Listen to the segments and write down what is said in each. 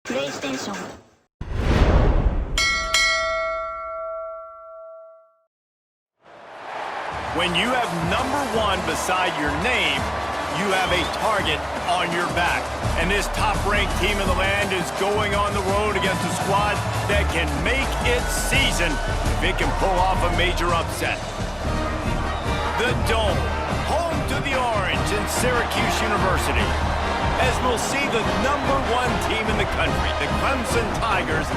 PlayStation. When you have #1 beside your name, you have a target on your back. And this top-ranked team in the land is going on the road against a squad that can make its season if it can pull off a major upset. The Dome, home to the Orange in Syracuse University, as we'll see the #1 team in the country, the Clemson Tigers,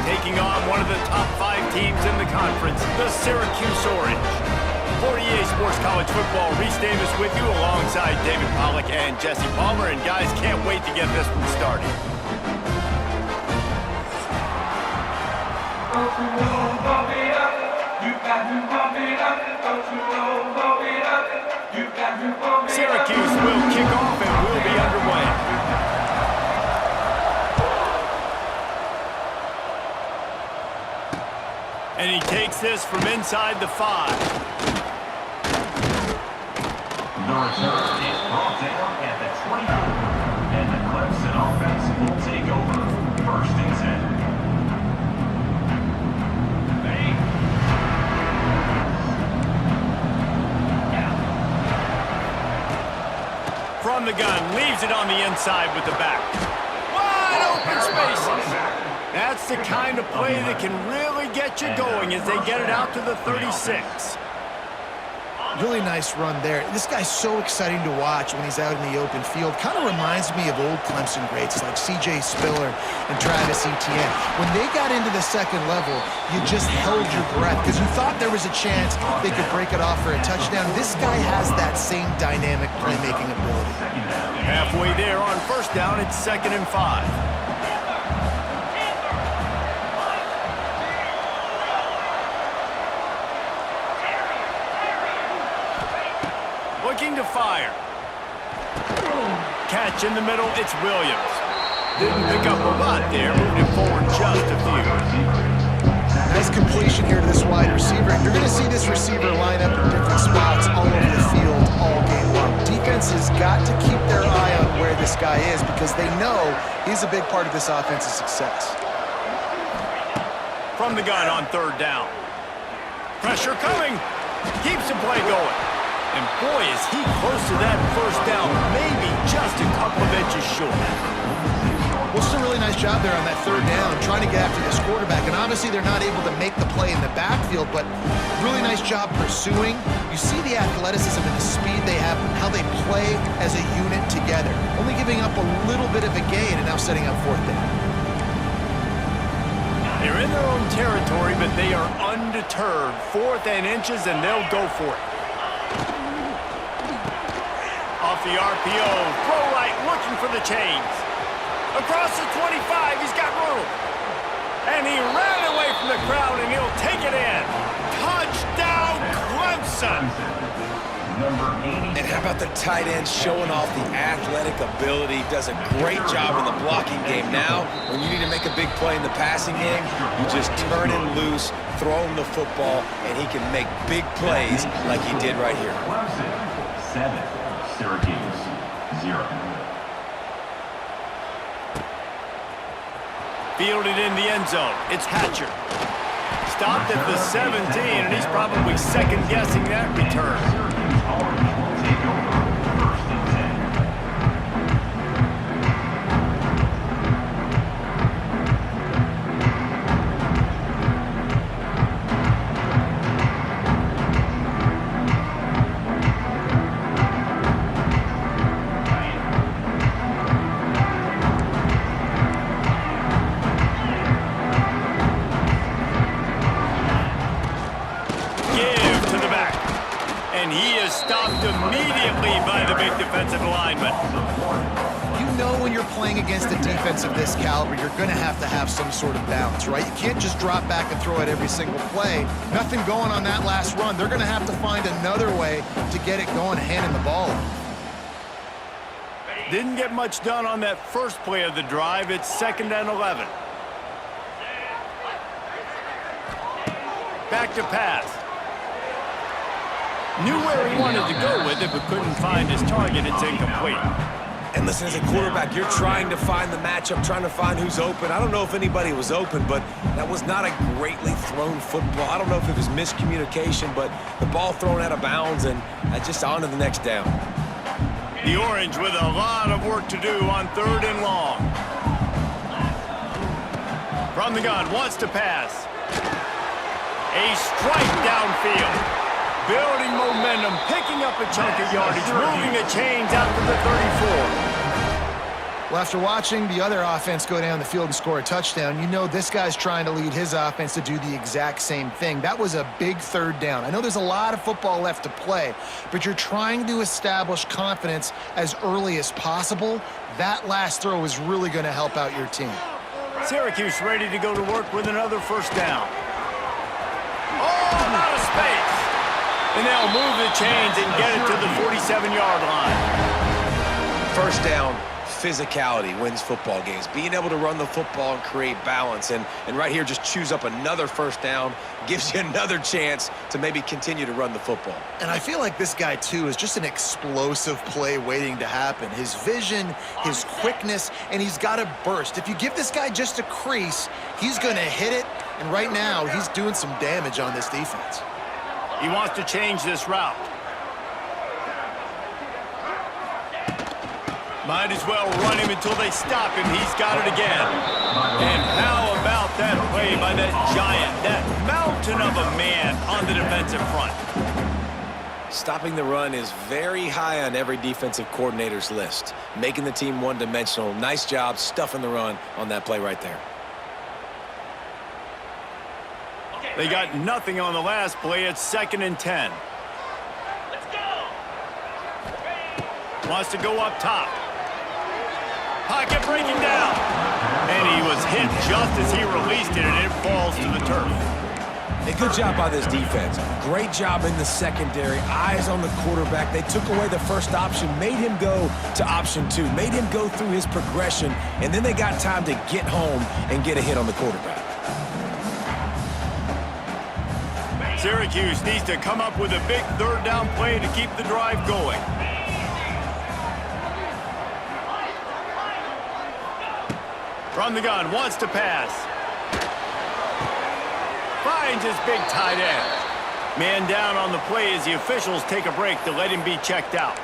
taking on one of the top 5 teams in the conference, the Syracuse Orange. For EA Sports College Football, Reese Davis with you alongside David Pollack and Jesse Palmer. And guys, can't wait to get this one started. Syracuse will kick off and will be underway. And he takes this from inside the 5. The return is brought down at the 24, and the Clemson offense will take over. 1st and 10. From the gun, leaves it on the inside with the back. Wide open spaces. That's the kind of play that can really get you going as they get it out to the 36. Really nice run there. This guy's so exciting to watch when he's out in the open field. Kind of reminds me of old Clemson greats like C.J. Spiller and Travis Etienne. When they got into the second level, you just held your breath because you thought there was a chance they could break it off for a touchdown. This guy has that same dynamic playmaking ability. Halfway there on 1st down, it's 2nd and 5. Looking to fire. Catch in the middle, it's Williams. Didn't pick up a lot there, moved it forward just a few. Nice completion here to this wide receiver. You're going to see this receiver line up in different spots all over the field all game long. Defense has got to keep their eye on where this guy is because they know he's a big part of this offense's success. From the gun on 3rd down. Pressure coming. Keeps the play going. And boy, is he close to that 1st down, maybe just a couple of inches short. Well, it's a really nice job there on that 3rd down, trying to get after this quarterback. And obviously, they're not able to make the play in the backfield, but really nice job pursuing. You see the athleticism and the speed they have, how they play as a unit together. Only giving up a little bit of a gain and now setting up 4th down. They're in their own territory, but they are undeterred. 4th and inches, and they'll go for it. Off the RPO, throw right, looking for the chains. Across the 25, he's got room. And he ran away from the crowd, and he'll take it in. Touchdown, Clemson! And how about the tight end showing off the athletic ability? Does a great job in the blocking game. Now, when you need to make a big play in the passing game, you just turn him loose, throw him the football, and he can make big plays like he did right here. Clemson 7, Syracuse 0. Fielded in the end zone. It's Hatcher. Stopped at the 17, and he's probably second-guessing that return. Take over. 1st and 10. And he is stopped immediately by the big defensive lineman. You know when you're playing against a defense of this caliber, you're going to have some sort of balance, right? You can't just drop back and throw it every single play. Nothing going on that last run. They're going to have to find another way to get it going, handing the ball off. Didn't get much done on that first play of the drive. It's 2nd and 11. Back to pass. Knew where he wanted to go with it, but couldn't find his target. It's incomplete. And listen, as a quarterback, you're trying to find the matchup, trying to find who's open. I don't know if anybody was open, but that was not a greatly thrown football. I don't know if it was miscommunication, but the ball thrown out of bounds and just on to the next down. The Orange with a lot of work to do on 3rd and long. From the gun, wants to pass. A strike downfield. Building momentum, picking up a chunk of yardage, moving the chains out to the 34. Well, after watching the other offense go down the field and score a touchdown, you know this guy's trying to lead his offense to do the exact same thing. That was a big 3rd down. I know there's a lot of football left to play, but you're trying to establish confidence as early as possible. That last throw is really going to help out your team. Syracuse ready to go to work with another 1st down. Oh, out of space. And they'll move the chains and get it to the 47-yard line. 1st down, physicality wins football games. Being able to run the football and create balance. And right here, just choose up another 1st down, gives you another chance to maybe continue to run the football. And I feel like this guy, too, is just an explosive play waiting to happen. His vision, his quickness, and he's got a burst. If you give this guy just a crease, he's going to hit it. And right now, he's doing some damage on this defense. He wants to change this route. Might as well run him until they stop him. He's got it again. And how about that play by that giant, that mountain of a man on the defensive front? Stopping the run is very high on every defensive coordinator's list. Making the team one-dimensional. Nice job stuffing the run on that play right there. They got nothing on the last play. It's 2nd and 10. Let's go. Wants to go up top. Pocket breaking down. And he was hit just as he released it, and it falls to the turf. A good job by this defense. Great job in the secondary. Eyes on the quarterback. They took away the first option, made him go to option 2, made him go through his progression, and then they got time to get home and get a hit on the quarterback. Syracuse needs to come up with a big 3rd down play to keep the drive going. From the gun, wants to pass. Finds his big tight end. Man down on the play as the officials take a break to let him be checked out.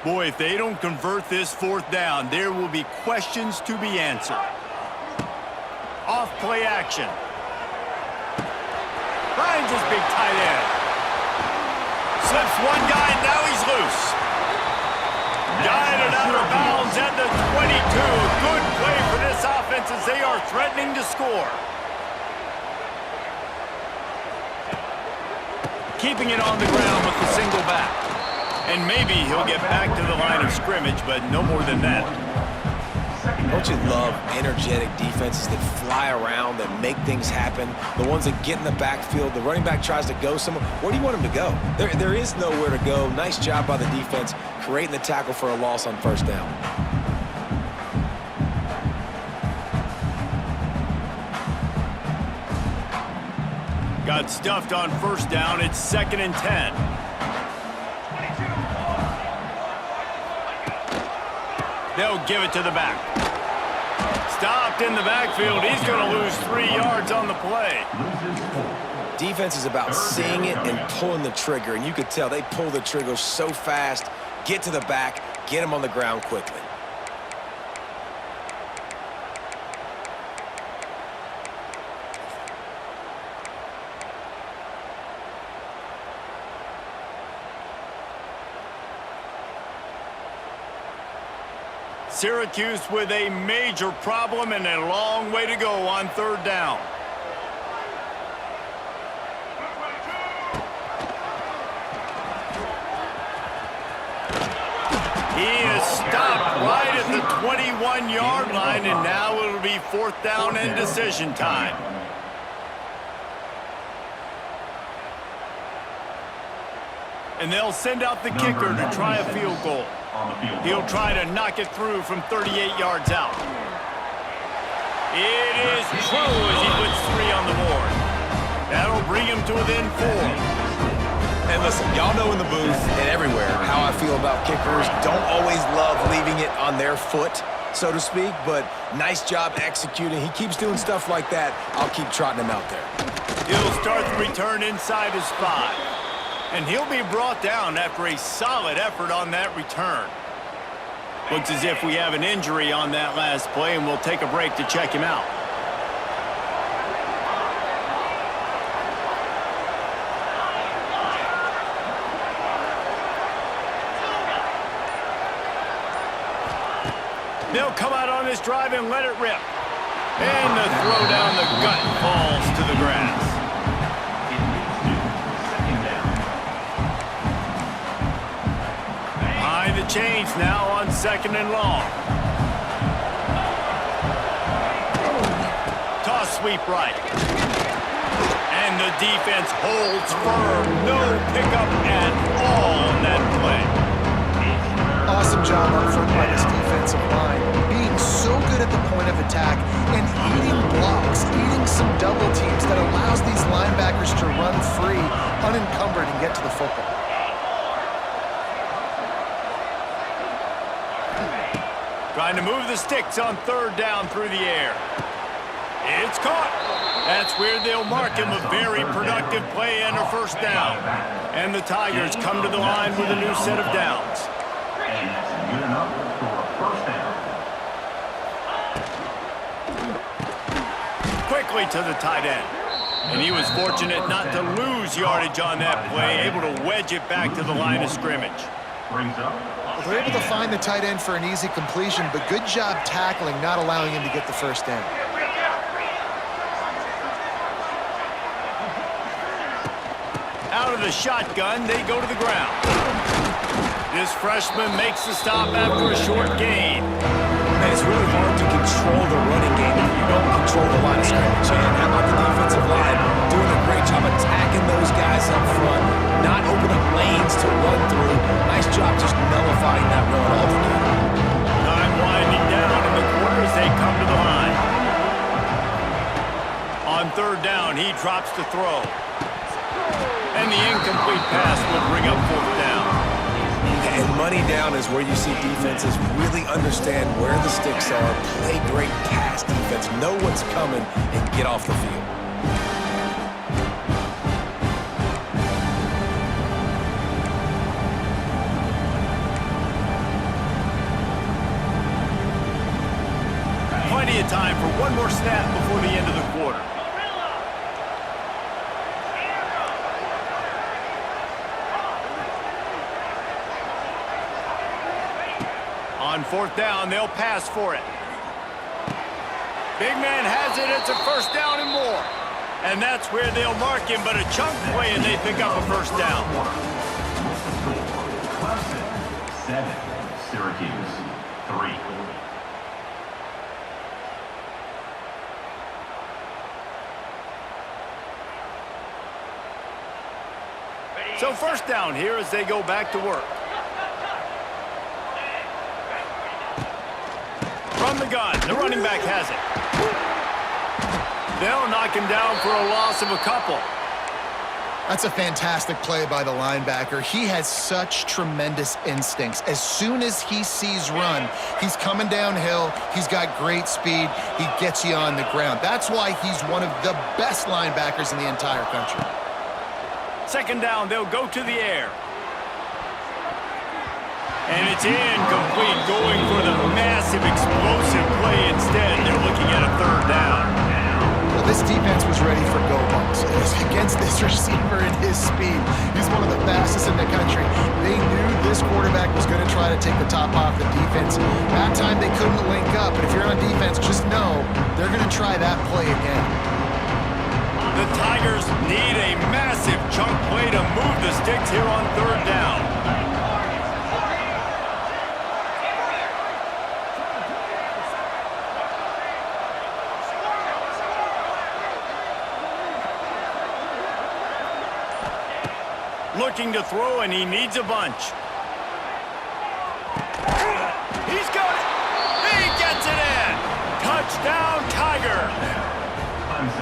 Boy, if they don't convert this 4th down, there will be questions to be answered. Off play action. Finds his big tight end. Slips one guy, and now he's loose. Guided out of bounds at the 22. A good play for this offense as they are threatening to score. Keeping it on the ground with the single back. And maybe he'll get back to the line of scrimmage, but no more than that. Don't you love energetic defenses that fly around, that make things happen? The ones that get in the backfield, the running back tries to go somewhere. Where do you want him to go? There is nowhere to go. Nice job by the defense, creating the tackle for a loss on 1st down. Got stuffed on 1st down. It's 2nd and 10. They'll give it to the back. Stopped in the backfield. He's going to lose 3 yards on the play. Defense is about seeing it and pulling the trigger, and you could tell they pull the trigger so fast, get to the back, get him on the ground quickly. Syracuse with a major problem and a long way to go on 3rd down. He is stopped right at the 21-yard line, and now it'll be 4th down and decision time. And they'll send out the kicker to try a field goal. He'll try to knock it through from 38 yards out. It is true as he puts 3 on the board. That'll bring him to within 4. And listen, y'all know in the booth and everywhere how I feel about kickers. Don't always love leaving it on their foot, so to speak, but nice job executing. He keeps doing stuff like that. I'll keep trotting him out there. He'll start the return inside his 5. And he'll be brought down after a solid effort on that return. Looks as if we have an injury on that last play, and we'll take a break to check him out. They'll come out on this drive and let it rip. And the throw down the gut falls to the grass. Behind the chains now on 2nd and long. Toss sweep right. And the defense holds firm. No pickup at all on that play. Awesome job up front by this defensive line. Being so good at the point of attack and eating blocks, eating some double teams that allows these linebackers to run free, unencumbered, and get to the football. Trying to move the sticks on 3rd down through the air. It's caught. That's where they'll mark him. A very productive play and a 1st down. And the Tigers come to the line with a new set of downs. And that's good enough for a 1st down. Quickly to the tight end. And he was fortunate not to lose yardage on that play, able to wedge it back to the line of scrimmage. Brings up. They're able to find the tight end for an easy completion, but good job tackling, not allowing him to get the 1st down. Out of the shotgun, they go to the ground. This freshman makes the stop after a short gain. And it's really hard to control the running game if you don't control the line of scrimmage. And how about the defensive line doing a great job attacking those guys up front, not opening up lanes to run through. Nice job just nullifying that run altogether. Time winding down in the quarter as they come to the line. On 3rd down, he drops the throw. And the incomplete pass will bring up 4th down. And money down is where you see defenses really understand where the sticks are, play great pass defense, know what's coming, and get off the field. Plenty of time for one more snap before the end of the quarter. On 4th down, they'll pass for it. Big man has it. It's a 1st down and more. And that's where they'll mark him, but a chunk play, and they pick up a 1st down. Clemson 7, Syracuse 3. So 1st down here as they go back to work. From the gun, the running back has it. They'll knock him down for a loss of a couple. That's a fantastic play by the linebacker. He has such tremendous instincts. As soon as he sees run, he's coming downhill. He's got great speed. He gets you on the ground. That's why he's one of the best linebackers in the entire country. 2nd down, they'll go to the air. And it's incomplete, going for the massive explosive play instead. They're looking at a 3rd down. Well, this defense was ready for go bumps. It was against this receiver and his speed. He's one of the fastest in the country. They knew this quarterback was going to try to take the top off the defense. That time they couldn't link up, but if you're on defense, just know they're going to try that play again. The Tigers need a massive chunk play to move the sticks here on 3rd down. Looking to throw, and he needs a bunch. He's got it. He gets it in. Touchdown, Tiger.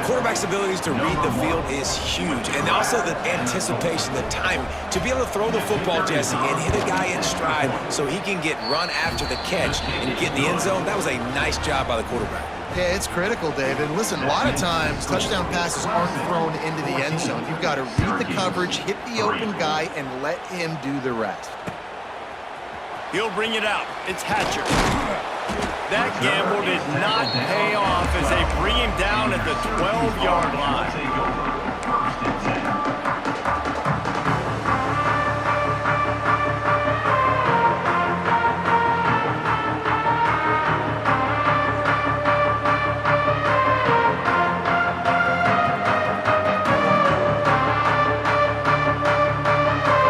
Quarterback's abilities to read the field is huge, and also the anticipation, the timing. To be able to throw the football, Jesse, and hit a guy in stride so he can get run after the catch and get in the end zone, that was a nice job by the quarterback. Yeah, it's critical, David. Listen, a lot of times, touchdown passes aren't thrown into the end zone. You've got to read the coverage, hit the open guy, and let him do the rest. He'll bring it out. It's Hatcher. That gamble did not pay off as they bring him down at the 12-yard line.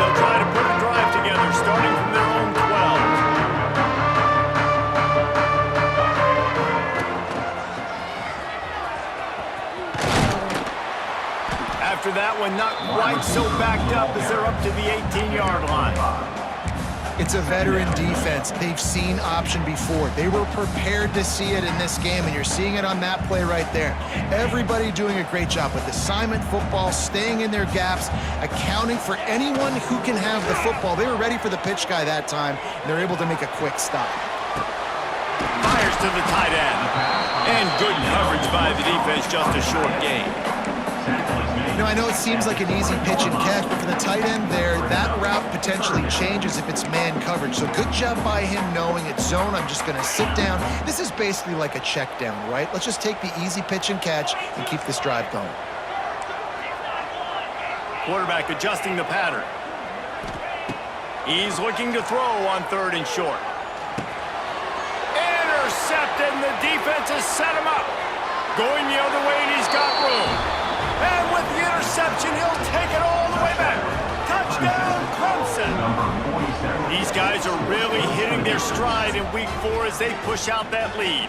They'll try to put a drive together, starting from their own 12. After that one, not quite so backed up as they're up to the 18-yard line. It's a veteran defense. They've seen option before. They were prepared to see it in this game, and you're seeing it on that play right there. Everybody doing a great job with assignment football, staying in their gaps, accounting for anyone who can have the football. They were ready for the pitch guy that time, and they're able to make a quick stop. Fires to the tight end. And good coverage by the defense, just a short gain. You know, I know it seems like an easy pitch and catch, but for the tight end there, that route potentially changes if it's man coverage. So good job by him knowing it's zone. I'm just going to sit down. This is basically like a check down, right? Let's just take the easy pitch and catch and keep this drive going. Quarterback adjusting the pattern. He's looking to throw on 3rd and short. Intercepted, and the defense has set him up. Going the other way, and he's got room. And with the interception, he'll take it all the way back. Touchdown, Clemson. These guys are really hitting their stride in week 4 as they push out that lead.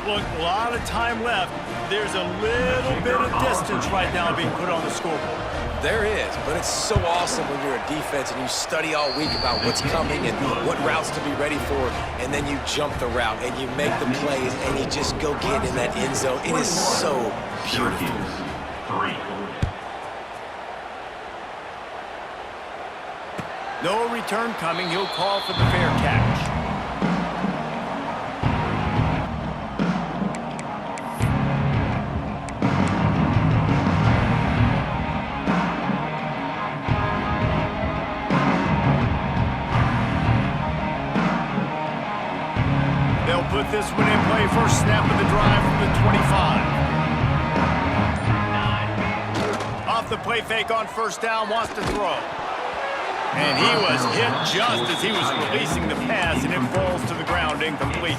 Look, a lot of time left. There's a little bit of distance right now being put on the scoreboard. There is, but it's so awesome when you're a defense and you study all week about what's coming and what routes to be ready for, and then you jump the route and you make the plays and you just go get in that end zone. It is so beautiful. No return coming. He'll call for the fair catch. They'll put this one in play. First snap of the drive from the 25. Off the play fake on first down, wants to throw. And he was hit just as he was releasing the pass, and it falls to the ground incomplete.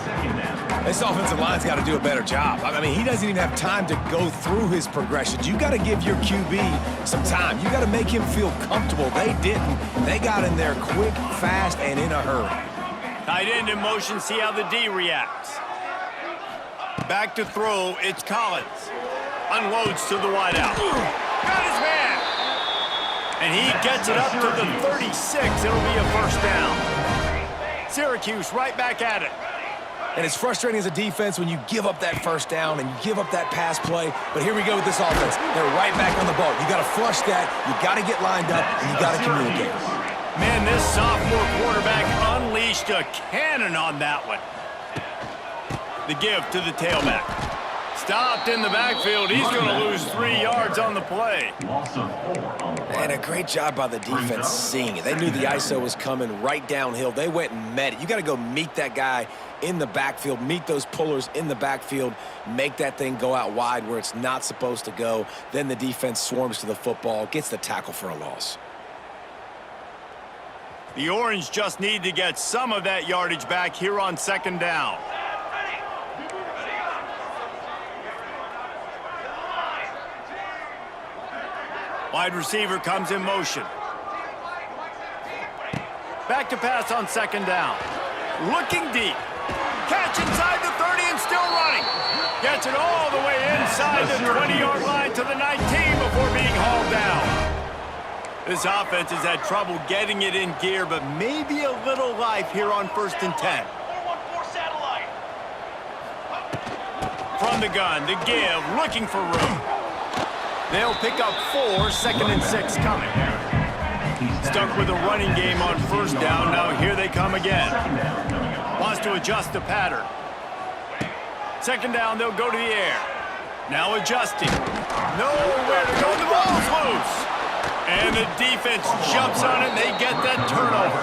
This offensive line's got to do a better job. I mean, he doesn't even have time to go through his progressions. You got to give your QB some time. You got to make him feel comfortable. They didn't. They got in there quick, fast, and in a hurry. Tight end in motion, see how the D reacts. Back to throw, it's Collins. Unloads to the wideout. Got his man. And he gets it up to the 36. It'll be a first down. Syracuse right back at it. And it's frustrating as a defense when you give up that first down and you give up that pass play. But here we go with this offense. They're right back on the ball. You got to flush that. You got to get lined up, and you got to communicate. Man, this sophomore quarterback unleashed a cannon on that one. The give to the tailback. Stopped in the backfield. He's going to lose 3 yards on the play. And a great job by the defense seeing it. They knew the ISO was coming right downhill. They went and met it. You got to go meet that guy in the backfield, meet those pullers in the backfield, make that thing go out wide where it's not supposed to go. Then the defense swarms to the football, gets the tackle for a loss. The Orange just need to get some of that yardage back here on second down. Wide receiver comes in motion. Back to pass on second down. Looking deep. Catch inside the 30 and still running. Gets it all the way inside the 20-yard line to the 19 before being hauled down. This offense has had trouble getting it in gear, but maybe a little life here on 1st and 10. From the gun, the give, looking for room. They'll pick up 4, 2nd and 6 coming. Stuck with a running game on 1st down. Now here they come again. Wants to adjust the pattern. 2nd down, they'll go to the air. Now adjusting. Nowhere to go. The ball's loose. And the defense jumps on it, and they get that turnover.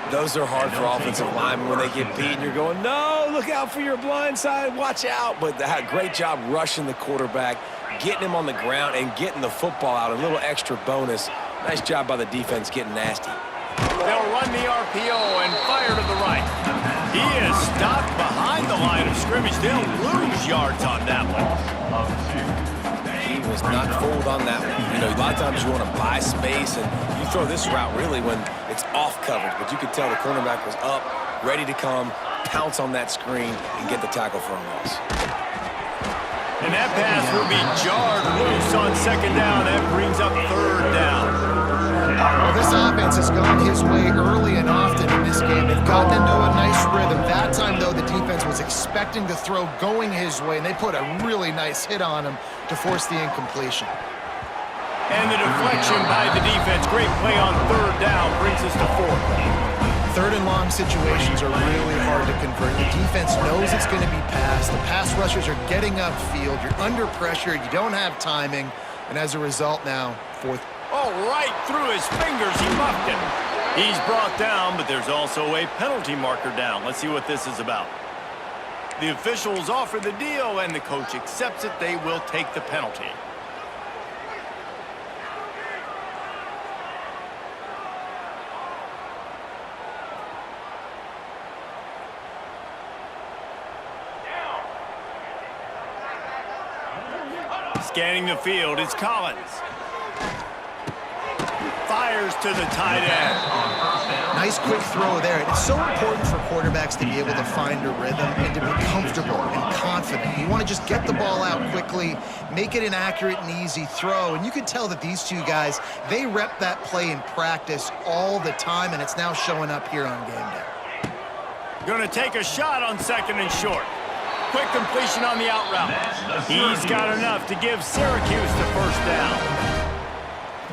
Those are hard for offensive linemen when they get beat. You're going, no, look out for your blind side, watch out. But they had a great job rushing the quarterback, getting him on the ground, and getting the football out. A little extra bonus. Nice job by the defense getting nasty. They'll run the RPO and fire to the right. He is stopped behind the line of scrimmage. They'll lose yards on that one. He was not fooled on that one. You know, a lot of times you want to buy space, and you throw this route really when it's off coverage. But you could tell the cornerback was up, ready to come, pounce on that screen, and get the tackle for a loss. And that pass will be jarred loose on 2nd down. That brings up 3rd down. Well, this offense has gone his way early and often in this game. They've gotten into a nice rhythm. That time, though, the defense was expecting to throw going his way, and they put a really nice hit on him to force the incompletion. And the deflection by the defense. Great play on 3rd down brings us to 4th. 3rd and long situations are really hard to convert. The defense knows it's going to be passed. The pass rushers are getting upfield. You're under pressure. You don't have timing. And as a result now, 4th. Oh, right through his fingers. He muffed it. He's brought down, but there's also a penalty marker down. Let's see what this is about. The officials offer the deal, and the coach accepts it. They will take the penalty. Scanning the field, it's Collins. Fires to the tight end. Nice quick throw there. It's so important for quarterbacks to be able to find a rhythm and to be comfortable and confident. You want to just get the ball out quickly, make it an accurate and easy throw. And you can tell that these two guys, they rep that play in practice all the time, and it's now showing up here on game day. Going to take a shot on 2nd and short. Quick completion on the out route. He's got enough to give Syracuse the 1st down.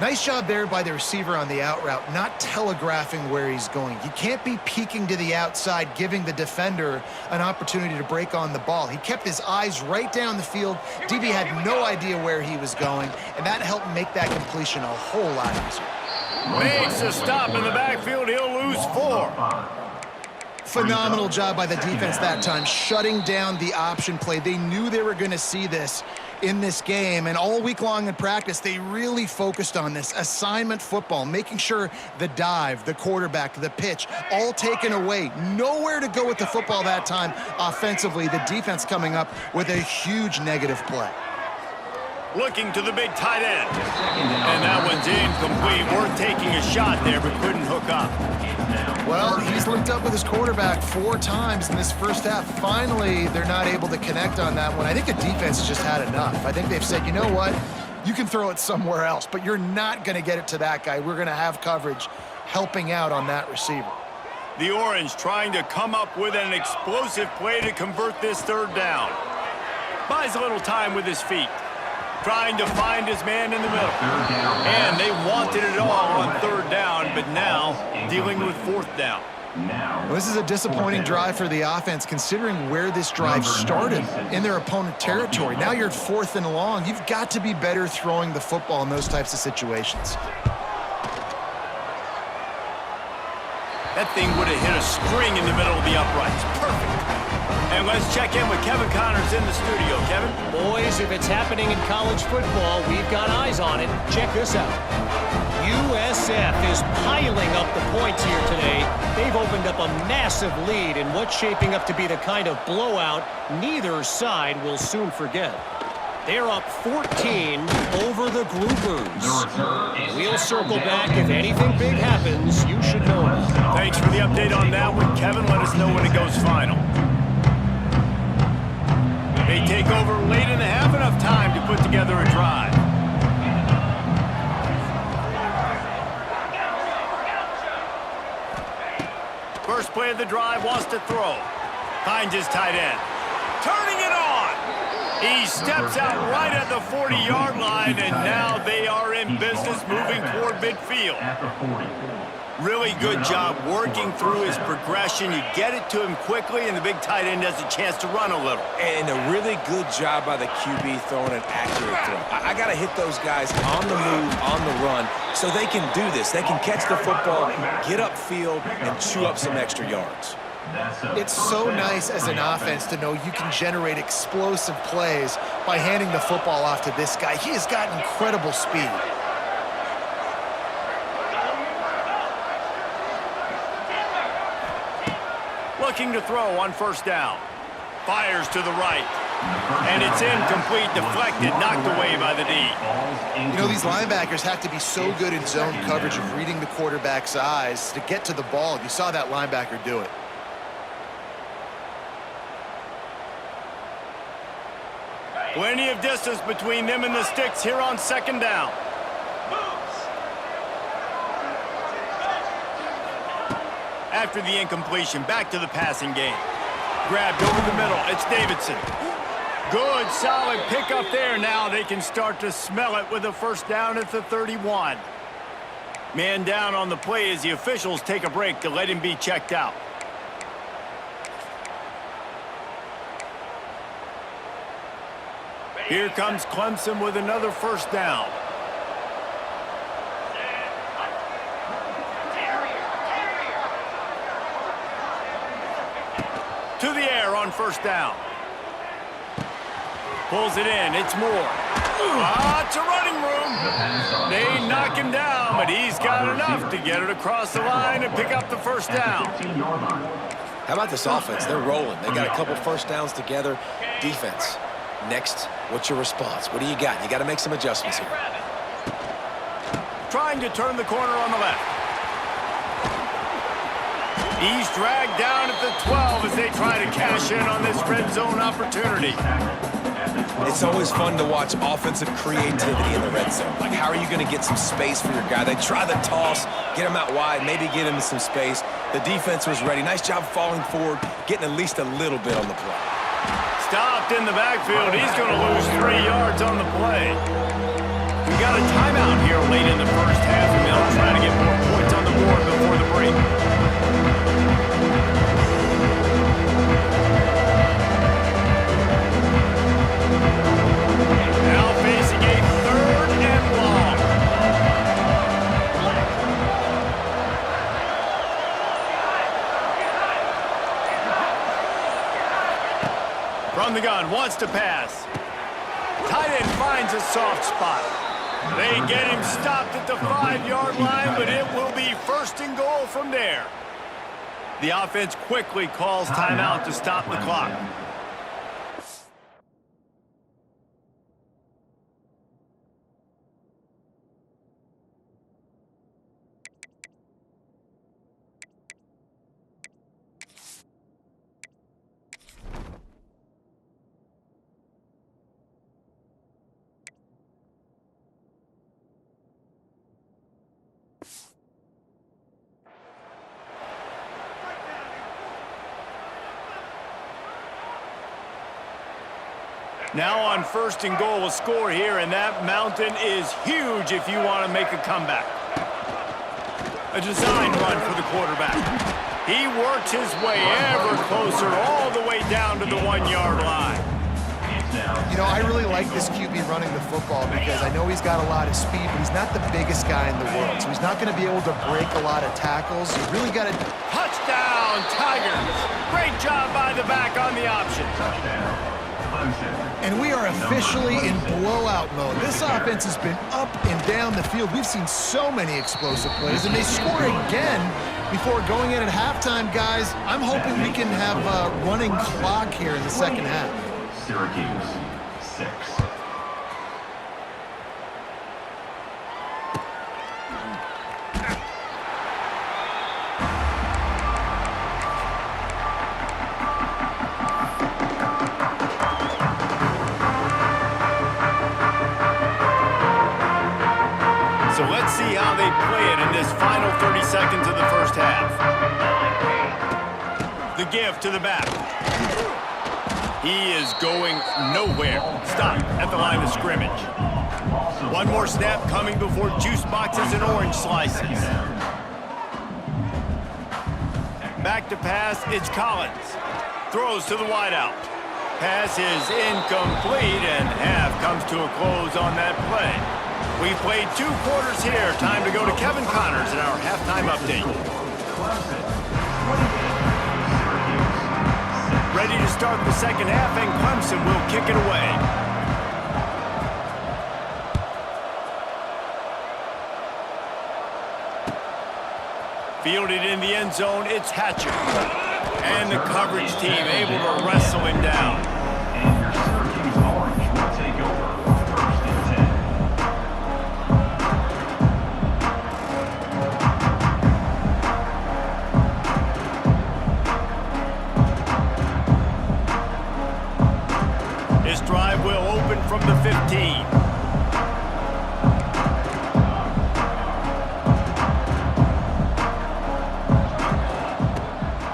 Nice job there by the receiver on the out route, not telegraphing where he's going. He can't be peeking to the outside, giving the defender an opportunity to break on the ball. He kept his eyes right down the field. DB had no idea where he was going, and that helped make that completion a whole lot easier. Makes a stop in the backfield. He'll lose 4. Phenomenal job by the defense that time, shutting down the option play. They knew they were going to see this in this game, and all week long in practice, they really focused on this assignment football, making sure the dive, the quarterback, the pitch, all taken away. Nowhere to go with the football that time offensively. The defense coming up with a huge negative play. Looking to the big tight end. And that one's incomplete. Worth taking a shot there, but couldn't hook up. Well, he's linked up with his quarterback 4 times in this first half. Finally, they're not able to connect on that one. I think the defense has just had enough. I think they've said, you know what? You can throw it somewhere else, but you're not going to get it to that guy. We're going to have coverage helping out on that receiver. The Orange trying to come up with an explosive play to convert this 3rd down. Buys a little time with his feet. Trying to find his man in the middle. And they wanted it all on 3rd down, but now dealing with 4th down. Well, this is a disappointing drive for the offense, considering where this drive started in their opponent territory. Now you're at 4th and long. You've got to be better throwing the football in those types of situations. That thing would have hit a string in the middle of the uprights. Perfect. And let's check in with Kevin Connors in the studio. Kevin? Boys, if it's happening in college football, we've got eyes on it. Check this out. USF is piling up the points here today. They've opened up a massive lead in what's shaping up to be the kind of blowout neither side will soon forget. They're up 14 over the Groovers. We'll circle back. If anything big happens, you should know it. Thanks for the update on that one, Kevin. Let us know when it goes final. They take over late in the half, enough time to put together a drive. the drive, wants to throw. Finds his tight end. Turning it on. He steps out right at the 40-yard line, and now they are in business moving toward midfield. At the 40. Really good job working through his progression. You get it to him quickly, and the big tight end has a chance to run a little. And a really good job by the QB throwing an accurate throw. I got to hit those guys on the move, on the run, so they can do this. They can catch the football, get upfield, and chew up some extra yards. It's so nice as an offense to know you can generate explosive plays by handing the football off to this guy. He has got incredible speed. Looking to throw on first down. Fires to the right. And it's incomplete, deflected, knocked away by the D. You know, these linebackers have to be so good in zone coverage of reading the quarterback's eyes to get to the ball. You saw that linebacker do it. Plenty of distance between them and the sticks here on second down. After the incompletion, back to the passing game. Grabbed over the middle. It's Davidson. Good, solid pickup there. Now they can start to smell it with a first down at the 31. Man down on the play as the officials take a break to let him be checked out. Here comes Clemson with another first down. To the air on first down. Pulls it in. It's Moore. It's a running room. They knock him down, but he's got enough to get it across the line and pick up the first down. How about this offense? They're rolling. They got a couple first downs together. Defense. Next, what's your response? What do you got? You got to make some adjustments here. Trying to turn the corner on the left. He's dragged down at the 12 as they try to cash in on this red zone opportunity. It's always fun to watch offensive creativity in the red zone. Like, how are you going to get some space for your guy? They try the toss, get him out wide, maybe get him some space. The defense was ready. Nice job falling forward, getting at least a little bit on the play. Stopped in the backfield. He's going to lose 3 yards on the play. We got a timeout here late in the first half, and they'll try to get more points on the board before the break. Now facing a 3rd and long. From the gun, wants to pass. Tight end finds a soft spot. They get him stopped at the 5-yard line, but it will be 1st and goal from there. The offense quickly calls timeout to stop the clock. Now on 1st and goal, a score here, and that mountain is huge if you want to make a comeback. A design run for the quarterback. He works his way ever closer all the way down to the 1-yard line. You know, I really like this QB running the football because I know he's got a lot of speed, but he's not the biggest guy in the world, so he's not going to be able to break a lot of tackles. You really got to... Touchdown, Tigers! Great job by the back on the option. And we are officially in blowout mode. This offense has been up and down the field. We've seen so many explosive plays, and they score again before going in at halftime, guys. I'm hoping we can have a running clock here in the second half. Syracuse, 6. So let's see how they play it in this final 30 seconds of the first half. The give to the back. He is going nowhere. Stop at the line of scrimmage. One more snap coming before juice boxes and orange slices. Back to pass, it's Collins. Throws to the wideout. Pass is incomplete, and half comes to a close on that play. We've played 2 quarters here. Time to go to Kevin Connors in our halftime update. Ready to start the second half, and Clemson will kick it away. Fielded in the end zone, it's Hatcher. And the coverage team able to wrestle him down. And your Syracuse Orange will take over. First and 10. This drive will open from the 15.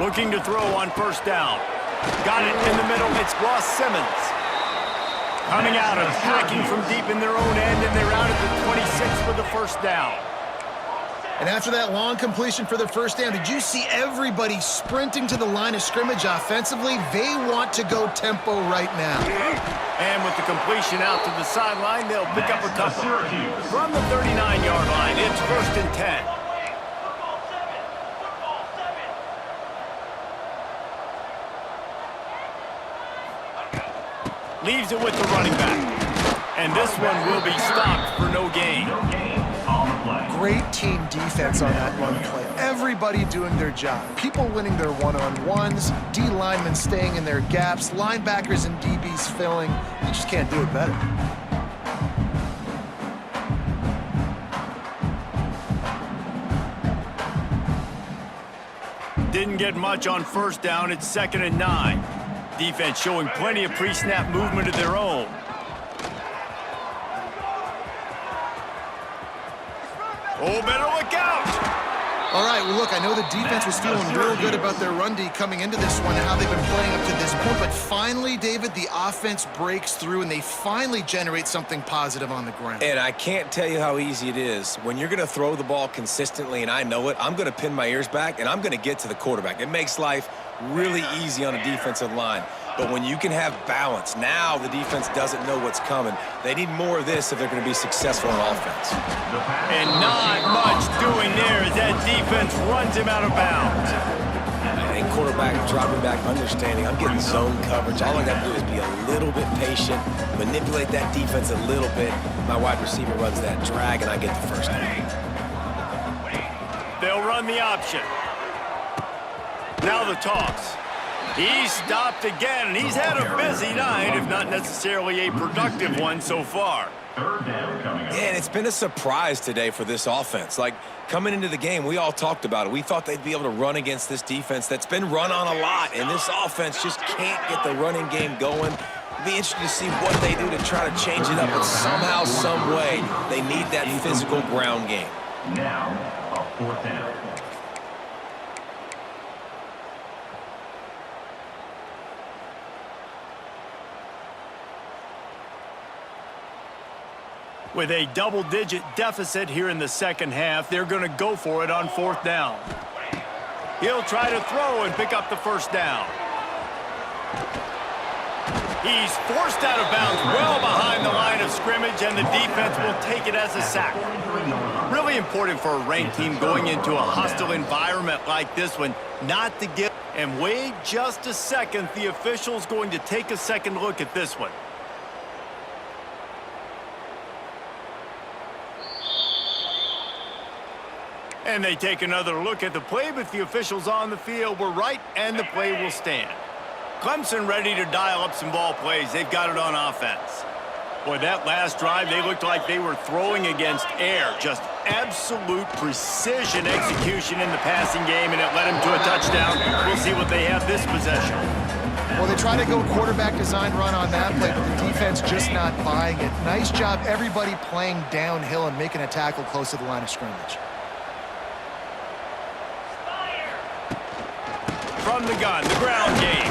Looking to throw on first down. Got it in the middle. It's Ross Simmons. Coming out, attacking from deep in their own end, and they're out at the 26 for the first down. And after that long completion for the first down, did you see everybody sprinting to the line of scrimmage offensively? They want to go tempo right now. And with the completion out to the sideline, they'll pick up a couple. From the 39-yard line, it's first and 10. Leaves it with the running back. And this one will be stopped for no gain. Great team defense on that run play. Everybody doing their job. People winning their one-on-ones, D linemen staying in their gaps, linebackers and DBs filling. You just can't do it better. Didn't get much on first down. It's 2nd and 9. Defense showing plenty of pre-snap movement of their own. Oh, better look out! All right, well, look, I know the defense was feeling real good about their run D coming into this one and how they've been playing up to this point, but finally, David, the offense breaks through and they finally generate something positive on the ground. And I can't tell you how easy it is. When you're going to throw the ball consistently, and I know it, I'm going to pin my ears back, and I'm going to get to the quarterback. It makes life really easy on a defensive line. But when you can have balance, now the defense doesn't know what's coming. They need more of this if they're going to be successful on offense. And not much doing there as that defense runs him out of bounds. And quarterback dropping back, understanding I'm getting zone coverage. All I got to do is be a little bit patient, manipulate that defense a little bit. My wide receiver runs that drag, and I get the first down. They'll run the option. Now the toss. He's stopped again, and he's had a busy night, if not necessarily a productive one so far. Yeah, and it's been a surprise today for this offense. Like, coming into the game, we all talked about it. We thought they'd be able to run against this defense that's been run on a lot, and this offense just can't get the running game going. It'll be interesting to see what they do to try to change it up, but somehow, some way, they need that physical ground game. Now, a 4th down. With a double-digit deficit here in the second half, they're going to go for it on 4th down. He'll try to throw and pick up the first down. He's forced out of bounds well behind the line of scrimmage, and the defense will take it as a sack. Really important for a ranked team going into a hostile environment like this one, not to get... And wait just a second, the official's going to take a second look at this one. And they take another look at the play, but the officials on the field were right, and the play will stand. Clemson ready to dial up some ball plays. They've got it on offense. Boy, that last drive, they looked like they were throwing against air. Just absolute precision execution in the passing game, and it led them to a touchdown. We'll see what they have this possession. Well, they try to go quarterback design run on that play, but the defense just not buying it. Nice job, everybody playing downhill and making a tackle close to the line of scrimmage. From from the gun, the ground game.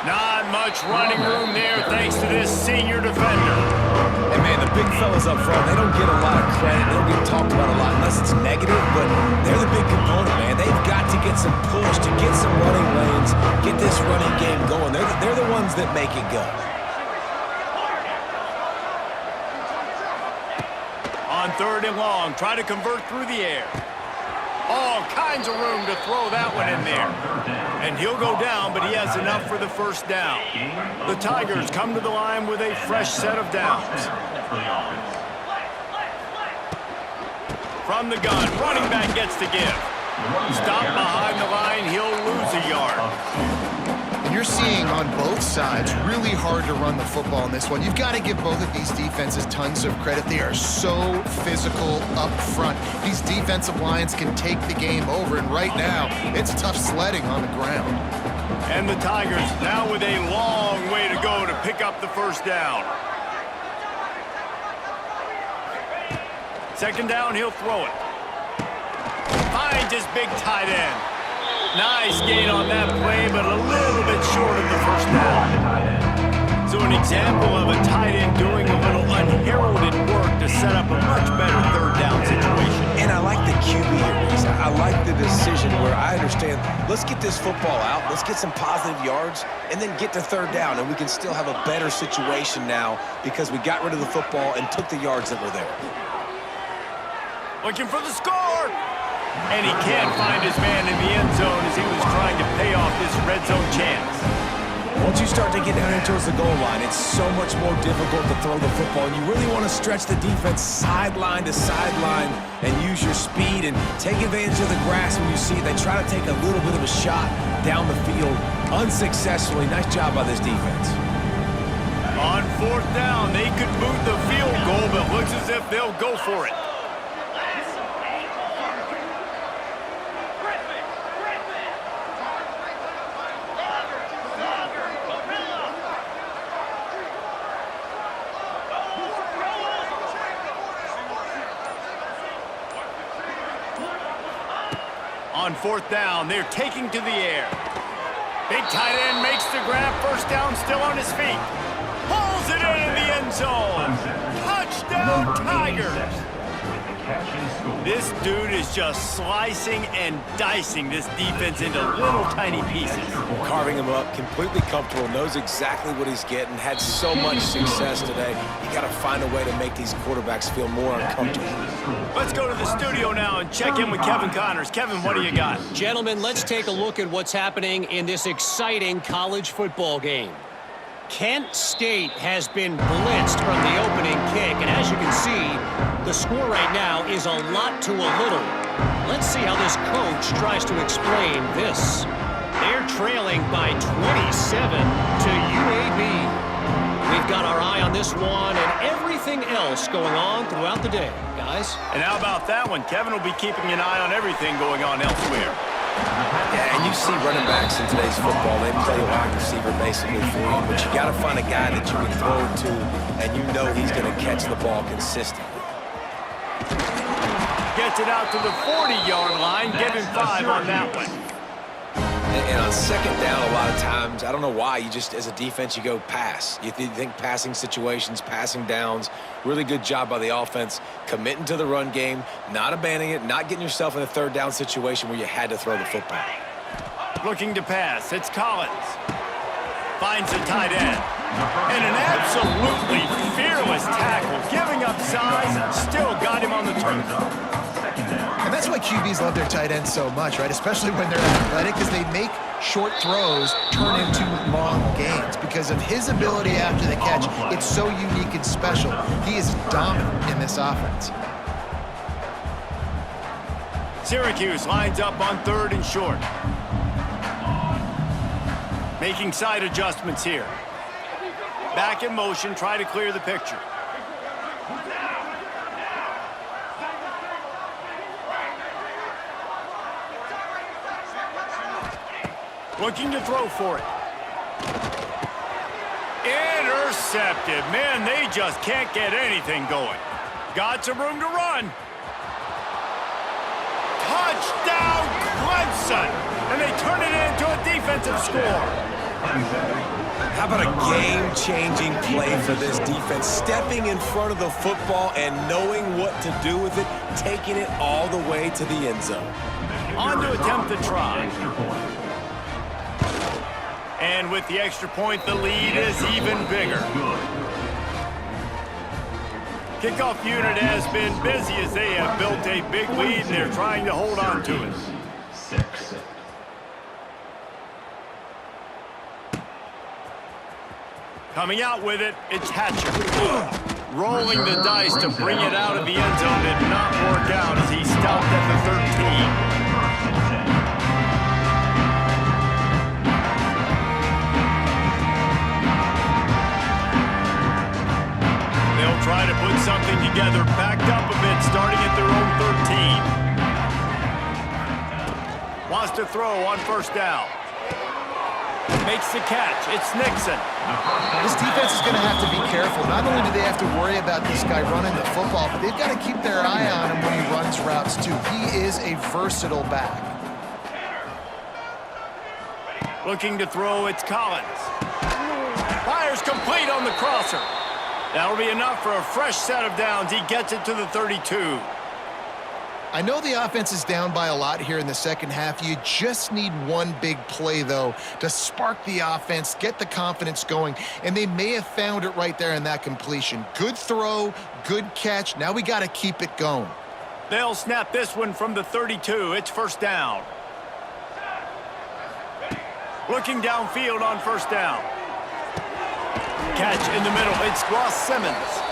Not much running room there thanks to this senior defender. And man, the big fellas up front, they don't get a lot of credit. They don't get talked about a lot unless it's negative, but they're the big component, man. They've got to get some push, to get some running lanes, get this running game going. They're the ones that make it go. On 3rd and long, try to convert through the air. All kinds of room to throw that one in there. And he'll go down, but he has enough for the first down. The Tigers come to the line with a fresh set of downs. From the gun, running back gets to give. Stop behind the line, he'll lose a yard. You're seeing on both sides really hard to run the football in this one. You've got to give both of these defenses tons of credit. They are so physical up front. These defensive lines can take the game over, and right now, it's tough sledding on the ground. And the Tigers now with a long way to go to pick up the first down. 2nd down, he'll throw it. Finds his big tight end. Nice gain on that play, but a little bit short of the first down. So an example of a tight end doing a little unheralded work to set up a much better 3rd down situation. And I like the QB here, Reese. I like the decision where I understand, let's get this football out, let's get some positive yards, and then get to 3rd down, and we can still have a better situation now because we got rid of the football and took the yards that were there. Looking for the score! And he can't find his man in the end zone as he was trying to pay off this red zone chance. Once you start to get down here towards the goal line, it's so much more difficult to throw the football, and you really want to stretch the defense sideline to sideline and use your speed and take advantage of the grass when you see it. They try to take a little bit of a shot down the field unsuccessfully. Nice job by this defense. On 4th down, they could boot the field goal, but looks as if they'll go for it. On 4th down, they're taking to the air. Big tight end makes the grab. First down, still on his feet. Pulls it in the end zone. Touchdown, Tigers. This dude is just slicing and dicing this defense into little tiny pieces. Carving him up, completely comfortable, knows exactly what he's getting, had so much success today. You got to find a way to make these quarterbacks feel more uncomfortable. Let's go to the studio now and check in with Kevin Connors. Kevin, what do you got? Gentlemen, let's take a look at what's happening in this exciting college football game. Kent State has been blitzed from the opening kick, and as you can see, the score right now is a lot to a little. Let's see how this coach tries to explain this. They're trailing by 27 to UAB. We've got our eye on this one and everything else going on throughout the day, guys. And how about that one? Kevin will be keeping an eye on everything going on elsewhere. Yeah, and you see running backs in today's football, they play wide receiver basically for you, but you got to find a guy that you can throw to, and you know he's going to catch the ball consistently. Gets it out to the 40-yard line, give him 5 on that one. And on 2nd down, a lot of times, I don't know why, you just, as a defense, you go pass. You think passing situations, passing downs. Really good job by the offense, committing to the run game, not abandoning it, not getting yourself in a 3rd down situation where you had to throw the football. Looking to pass, it's Collins. Finds the tight end. And an absolutely fearless tackle, giving up size, still got him on the turf. And that's why QBs love their tight ends so much, right? Especially when they're athletic, because they make short throws turn into long gains. Because of his ability after the catch, it's so unique and special. He is dominant in this offense. Syracuse lines up on 3rd and short. Making side adjustments here. Back in motion, try to clear the picture. Looking to throw for it. Intercepted. Man, they just can't get anything going. Got some room to run. Touchdown, Clemson. And they turn it into a defensive score. How about a game-changing play for this defense? Stepping in front of the football and knowing what to do with it, taking it all the way to the end zone. On to attempt the try. And with the extra point, the lead is even bigger. Kickoff unit has been busy as they have built a big lead, and they're trying to hold on to it. 6. Coming out with it, it's Hatcher. Rolling the dice to bring it out of the end zone did not work out as he stopped at the 13. They'll try to put something together, backed up a bit, starting at their own 13. Wants to throw on first down. Makes the catch. It's Nixon. This defense is going to have to be careful. Not only do they have to worry about this guy running the football, but they've got to keep their eye on him when he runs routes, too. He is a versatile back. Looking to throw, it's Collins. Fires complete on the crosser. That'll be enough for a fresh set of downs. He gets it to the 32. I know the offense is down by a lot here in the second half. You just need one big play, though, to spark the offense, get the confidence going, and they may have found it right there in that completion. Good throw, good catch. Now we got to keep it going. They'll snap this one from the 32. It's first down. Looking downfield on first down. Catch in the middle. It's Ross Simmons.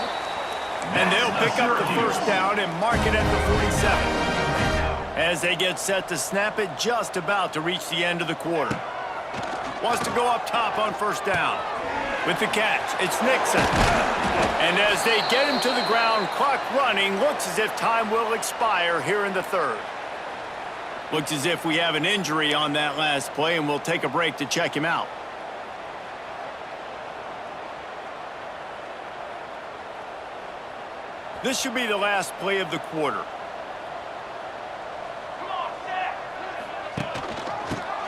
And they'll pick up the first down and mark it at the 47. As they get set to snap it, just about to reach the end of the quarter. Wants to go up top on first down. With the catch, it's Nixon. And as they get him to the ground, clock running, looks as if time will expire here in the third. Looks as if we have an injury on that last play, and we'll take a break to check him out. This should be the last play of the quarter.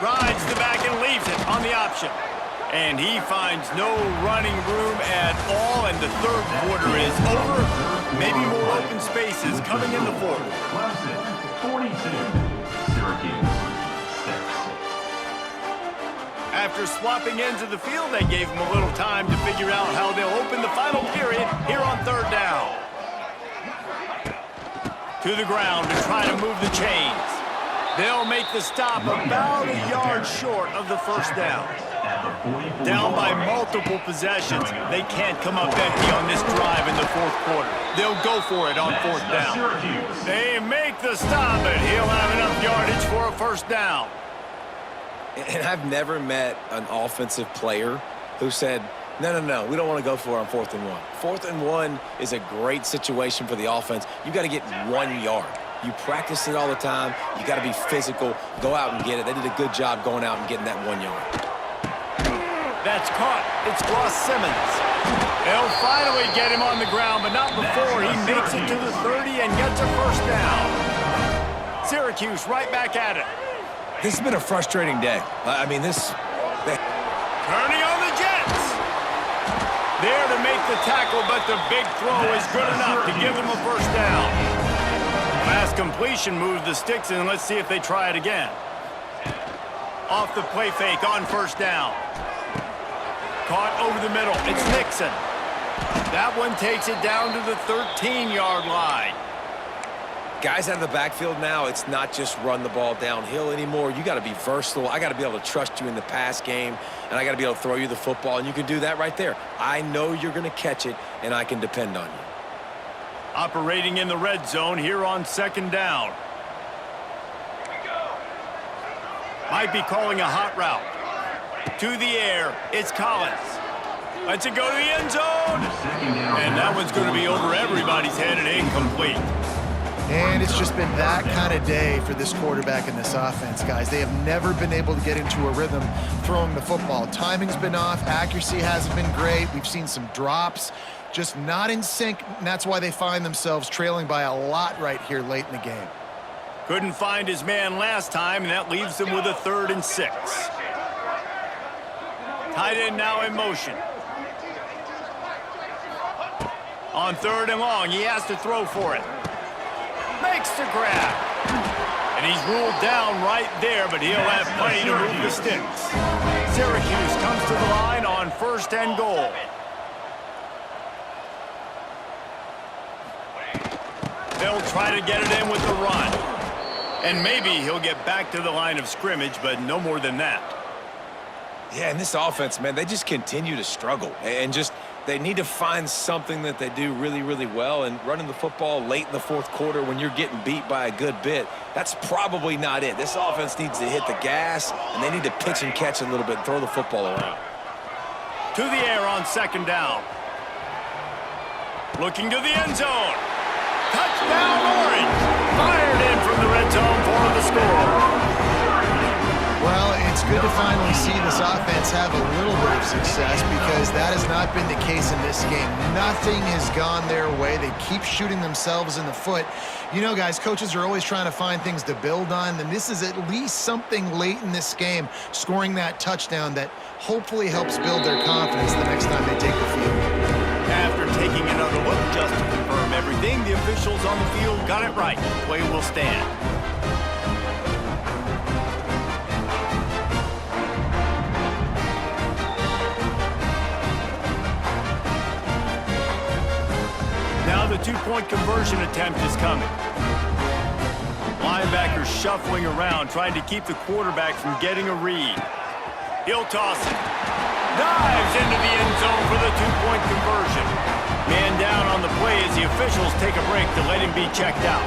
Rides the back and leaves it on the option. And he finds no running room at all, and the third quarter is over. Maybe more open spaces coming in the fourth. Clemson, 42. Syracuse, 6. After swapping ends of the field, they gave him a little time to figure out how they'll open the final period here on third down. To the ground to try to move the chains. They'll make the stop about a yard short of the first down. Down by multiple possessions, they can't come up empty on this drive in the fourth quarter. They'll go for it on fourth down. They make the stop, and he'll have enough yardage for a first down. And I've never met an offensive player who said, no, we don't want to go for it on 4th and 1. 4th and 1 is a great situation for the offense. You got to get 1 yard. You practice it all the time. You got to be physical. Go out and get it. They did a good job going out and getting that 1 yard. That's caught. It's Ross Simmons. They'll finally get him on the ground, but not before he makes it to the 30 and gets a first down. Syracuse right back at it. This has been a frustrating day. Turning on the Jets. There to make the tackle, but the big throw is good enough to give them a first down. Last completion moved the sticks, and let's see if they try it again. Off the play fake on first down. Caught over the middle. It's Nixon. That one takes it down to the 13-yard line. Guys out of the backfield now, it's not just run the ball downhill anymore. You got to be versatile. I got to be able to trust you in the pass game, and I got to be able to throw you the football, and you can do that right there. I know you're going to catch it, and I can depend on you. Operating in the red zone here on second down. Might be calling a hot route. To the air, it's Collins. Lets it go to the end zone. And that one's going to be over everybody's head and incomplete. And it's just been that kind of day for this quarterback and this offense, guys. They have never been able to get into a rhythm throwing the football. Timing's been off. Accuracy hasn't been great. We've seen some drops, just not in sync, and that's why they find themselves trailing by a lot right here late in the game. Couldn't find his man last time, and that leaves him with a 3rd and 6. Tight end now in motion. On 3rd and long, he has to throw for it. Makes the grab. And he's ruled down right there, but he'll have plenty to move the sticks. Syracuse comes to the line on 1st and goal. They'll try to get it in with the run. And maybe he'll get back to the line of scrimmage, but no more than that. Yeah, and this offense, man, they just continue to struggle. And just, they need to find something that they do really, really well. And running the football late in the 4th quarter when you're getting beat by a good bit, that's probably not it. This offense needs to hit the gas, and they need to pitch and catch a little bit and throw the football around. To the air on 2nd down. Looking to the end zone. Touchdown, Orange. Fired in from the red zone for the score. Well, it's good to finally see this offense have a little bit of success because that has not been the case in this game. Nothing has gone their way. They keep shooting themselves in the foot. You know, guys, coaches are always trying to find things to build on, and this is at least something late in this game, scoring that touchdown that hopefully helps build their confidence the next time they take the field. After taking another look just to confirm everything, the officials on the field got it right. Play will stand. Now the 2-point conversion attempt is coming. Linebacker shuffling around, trying to keep the quarterback from getting a read. He'll toss it. Dives into the end zone for the 2-point conversion. Man down on the play as the officials take a break to let him be checked out.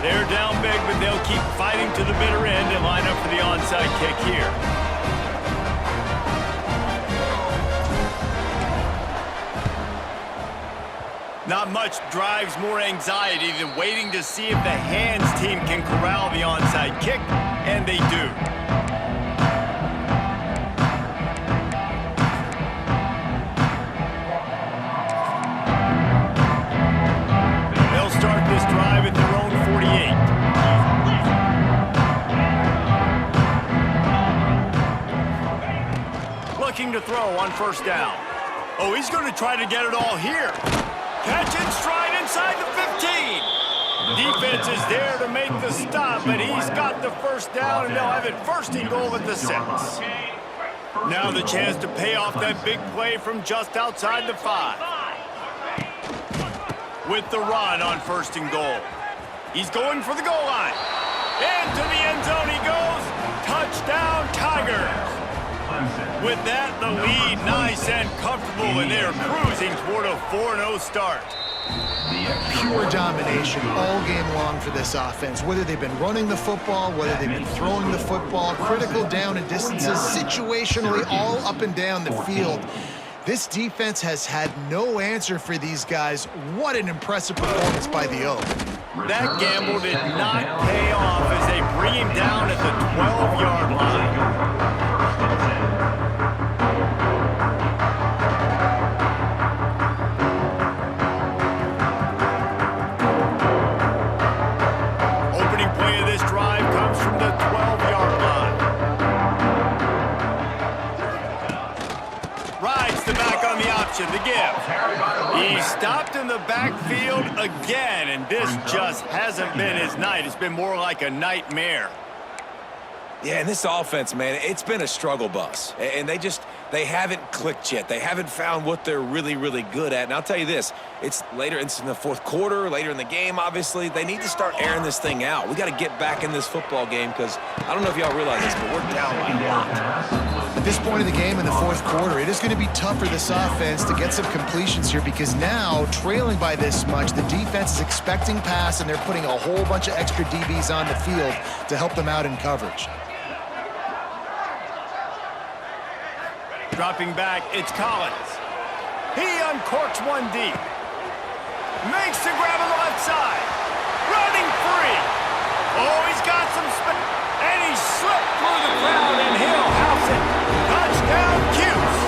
They're down big, but they'll keep fighting to the bitter end and line up for the onside kick here. Not much drives more anxiety than waiting to see if the hands team can corral the onside kick, and they do. They'll start this drive at their own 48. Looking to throw on 1st down. Oh, he's going to try to get it all here. Catch and stride inside the 15. Defense is there to make the stop, but he's got the 1st down, and they'll have it 1st and goal at the 6. Now the chance to pay off that big play from just outside the 5. With the run on 1st and goal. He's going for the goal line. Into the end zone he goes. Touchdown, Tigers. With that, the lead nice and comfortable, and they're cruising toward a 4-0 start. Pure domination all game long for this offense. Whether they've been running the football, whether they've been throwing the football, critical down and distances, situationally all up and down the field. This defense has had no answer for these guys. What an impressive performance by the Oak. That gamble did not pay off as they bring him down at the 12-yard line. Opening play of this drive comes from the 12-yard line. Rides the back on the option, the give. He stopped in the backfield again, and this just hasn't been his night. It's been more like a nightmare. Yeah, and this offense, man, it's been a struggle bus. And they haven't clicked yet. They haven't found what they're really, really good at. And I'll tell you this, it's in the 4th quarter, later in the game, obviously. They need to start airing this thing out. We got to get back in this football game because I don't know if y'all realize this, but we're down by a lot. At this point of the game in the 4th quarter, it is going to be tough for this offense to get some completions here because now, trailing by this much, the defense is expecting pass, and they're putting a whole bunch of extra DBs on the field to help them out in coverage. Dropping back, it's Collins. He uncorks one deep. Makes the grab on the left side. Running free. Oh, he's got some space. And he slipped through the crowd, and he'll house it. Touchdown, Cuse.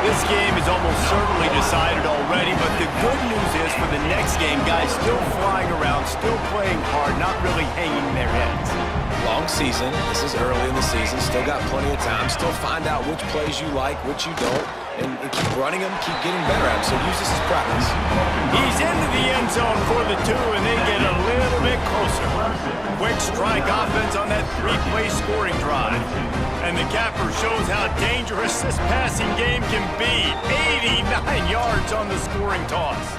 This game is almost certainly decided already, but the good news is for the next game, guys still flying around, still playing hard, not really hanging their heads. Long season. This is early in the season. Still got plenty of time. Still find out which plays you like, which you don't, and keep running them, keep getting better at them. So use this as practice. He's into the end zone for the 2, and they get a little bit closer. Quick strike offense on that 3-play scoring drive. And the capper shows how dangerous this passing game can be. 89 yards on the scoring toss.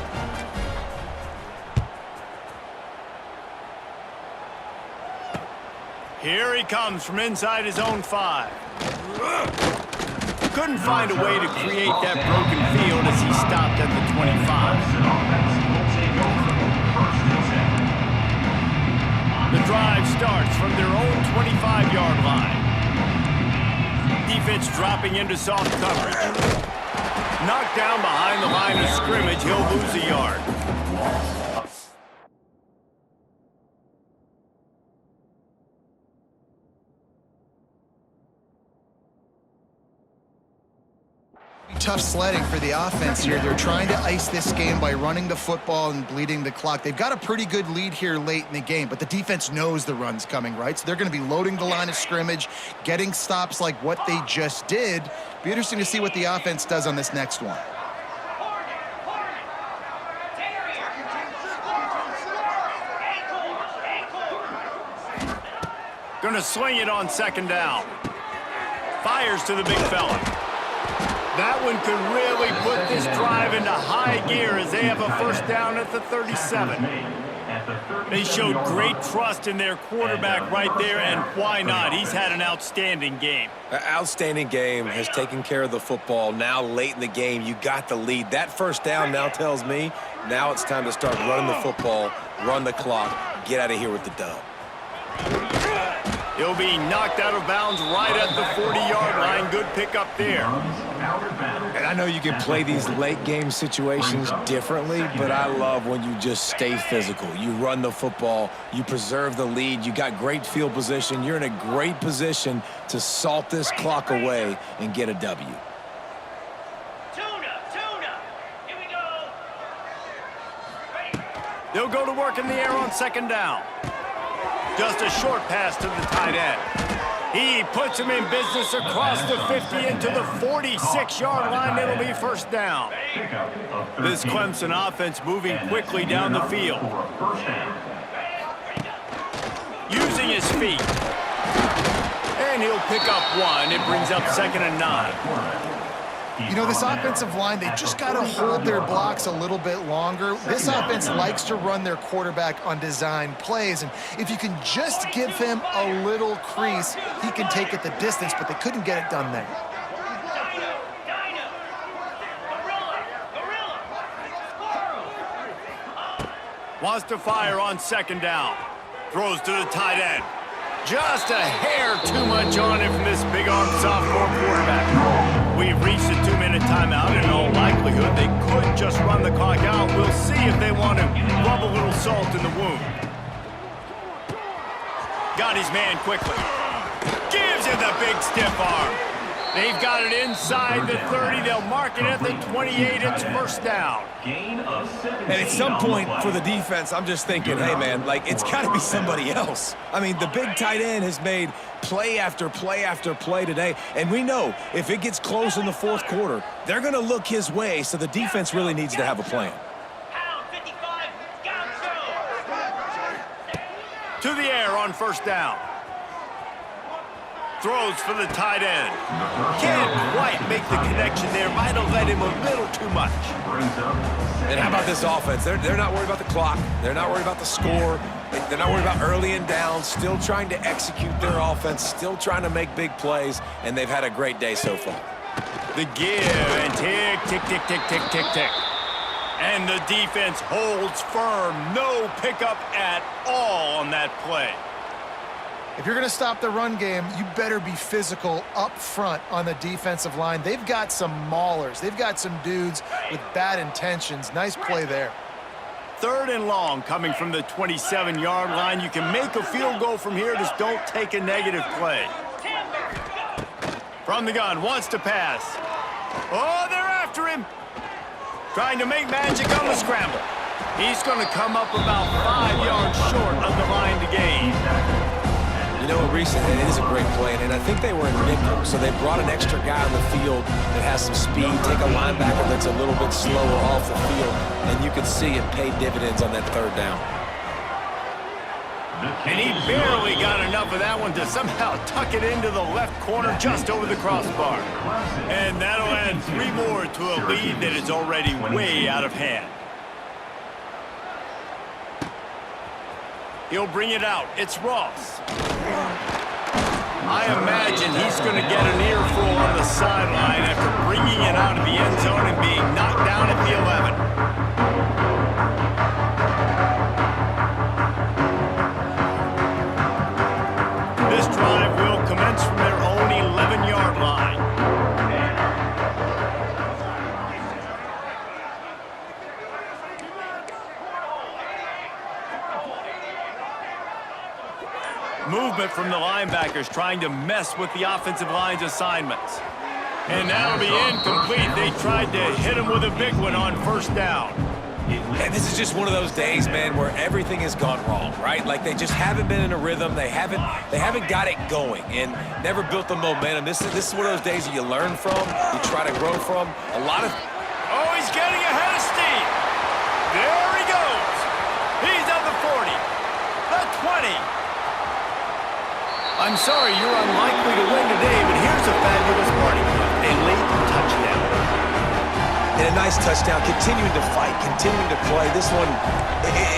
Here he comes from inside his own 5. Couldn't find a way to create that broken field as he stopped at the 25. The drive starts from their own 25-yard line. Defense dropping into soft coverage. Knocked down behind the line of scrimmage, he'll lose a yard. Tough sledding for the offense here. They're trying to ice this game by running the football and bleeding the clock. They've got a pretty good lead here late in the game, but the defense knows the run's coming, right? So they're going to be loading the line of scrimmage, getting stops like what they just did. Be interesting to see what the offense does on this next one. Going to swing it on 2nd down. Fires to the big fella. That one could really put this drive into high gear as they have a 1st down at the 37. They showed great trust in their quarterback right there, and why not? He's had an outstanding game. An outstanding game, has taken care of the football. Now late in the game, you got the lead. That 1st down now tells me now it's time to start running the football, run the clock, get out of here with the dub. He'll be knocked out of bounds right at the 40-yard line. Good pickup there. And I know you can play these late game situations differently, but I love when you just stay physical. You run the football, you preserve the lead, you got great field position, you're in a great position to salt this clock away and get a W. Here we go. They'll go to work in the air on 2nd down. Just a short pass to the tight end. He puts him in business across the 50 into the 46-yard line. It'll be 1st down. This Clemson offense moving quickly down the field. Using his feet. And he'll pick up 1. It brings up 2nd and 9. You know, this offensive line, they just got to hold their blocks a little bit longer. This offense likes to run their quarterback on design plays, and if you can just give him a little crease, he can take it the distance, but they couldn't get it done there. Wants to fire on 2nd down. Throws to the tight end. Just a hair too much on it from this big-arm sophomore quarterback. We've reached a 2-minute timeout. In all likelihood, they could just run the clock out. We'll see if they want to rub a little salt in the wound. Got his man quickly. Gives it the big stiff arm. They've got it inside the 30. They'll mark it at the 28. It's 1st down. And at some point for the defense, I'm just thinking, hey, man, like, it's got to be somebody else. I mean, the big tight end has made play after play after play today, and we know if it gets close in the 4th quarter, they're going to look his way, so the defense really needs to have a plan. To the air on 1st down. Throws for the tight end. Can't quite make the connection there. Might have led him a little too much. And how about this offense? They're not worried about the clock. They're not worried about the score. They're not worried about early and down. Still trying to execute their offense. Still trying to make big plays. And they've had a great day so far. The give and tick, tick, tick, tick, tick, tick, tick. And the defense holds firm. No pickup at all on that play. If you're going to stop the run game, you better be physical up front on the defensive line. They've got some maulers. They've got some dudes with bad intentions. Nice play there. 3rd and long coming from the 27-yard line. You can make a field goal from here. Just don't take a negative play. From the gun, wants to pass. Oh, they're after him. Trying to make magic on the scramble. He's going to come up about 5 yards short of the line to gain. You know, recently, it is a great play, and I think they were in nickel, so they brought an extra guy on the field that has some speed, take a linebacker that's a little bit slower off the field, and you can see it pay dividends on that third down. And he barely got enough of that one to somehow tuck it into the left corner just over the crossbar. And that'll add 3 more to a lead that is already way out of hand. He'll bring it out. It's Ross. I imagine he's going to get an earful on the sideline after bringing it out of the end zone and being knocked down at the 11. This drive will commence from their own 11-yard line. Movement from the linebackers trying to mess with the offensive line's assignments. And that'll be incomplete. They tried to hit him with a big one on first down. And this is just one of those days, man, where everything has gone wrong, right? Like they just haven't been in a rhythm. They haven't got it going and never built the momentum. This is one of those days that you learn from, you try to grow from. Oh, he's getting ahead of steam. There he goes. He's at the 40, the 20. I'm sorry, you're unlikely to win today, but here's a fabulous party. A late touchdown. And a nice touchdown, continuing to fight, continuing to play. This one,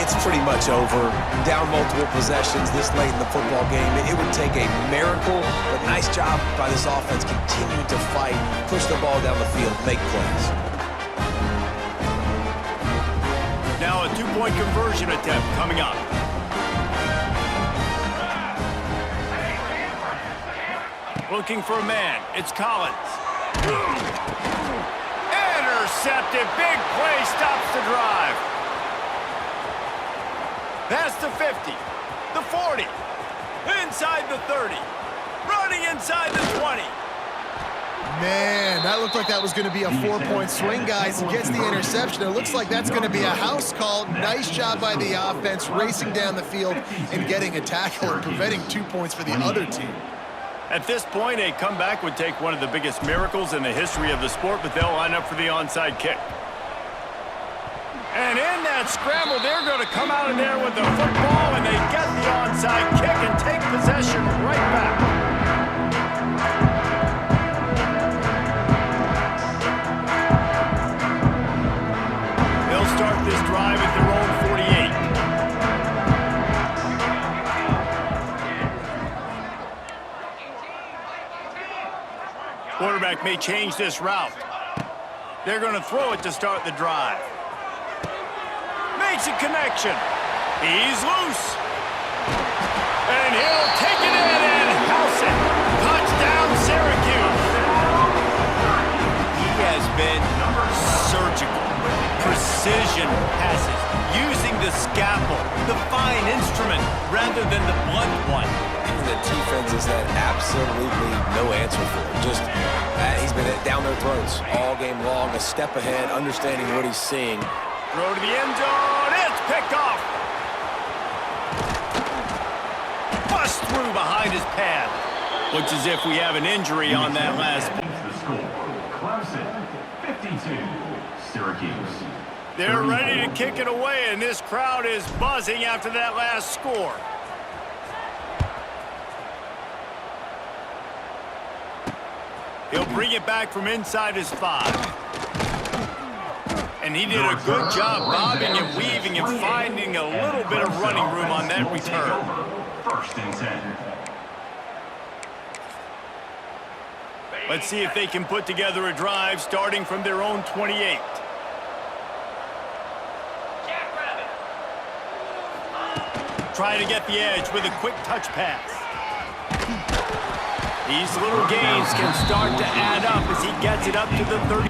it's pretty much over. Down multiple possessions this late in the football game. It would take a miracle, but nice job by this offense continuing to fight, push the ball down the field, make plays. Now a 2-point conversion attempt coming up. Looking for a man. It's Collins. Intercepted. Big play stops the drive. Past the 50. The 40. Inside the 30. Running inside the 20. Man, that looked like that was going to be a 4-point swing, guys. He gets the interception. It looks like that's going to be a house call. Nice job by the offense, racing down the field and getting a tackle and preventing 2 points for the other team. At this point, a comeback would take one of the biggest miracles in the history of the sport, but they'll line up for the onside kick. And in that scramble, they're going to come out of there with the football, and they get the onside kick and take possession right back. They'll start this drive at their own 48. Quarterback may change this route. They're going to throw it to start the drive. Makes a connection. He's loose. And he'll take it in and house it. Touchdown, Syracuse. He has been surgical. Precision passes. Using the scalpel, the fine instrument, rather than the blunt one. The defense has had absolutely no answer for him. Just, he's been down their throats all game long, a step ahead, understanding what he's seeing. Throw to the end zone. It's picked off. Bust through behind his pad. Looks as if we have an injury on that last. The score, Clemson 52, Syracuse. They're ready to kick it away, and this crowd is buzzing after that last score. He'll bring it back from inside his 5. And he did a good job bobbing and weaving and finding a little bit of running room on that return. First and 10. Let's see if they can put together a drive starting from their own 28. Trying to get the edge with a quick touch pass. These little gains can start to add up as he gets it up to the 30.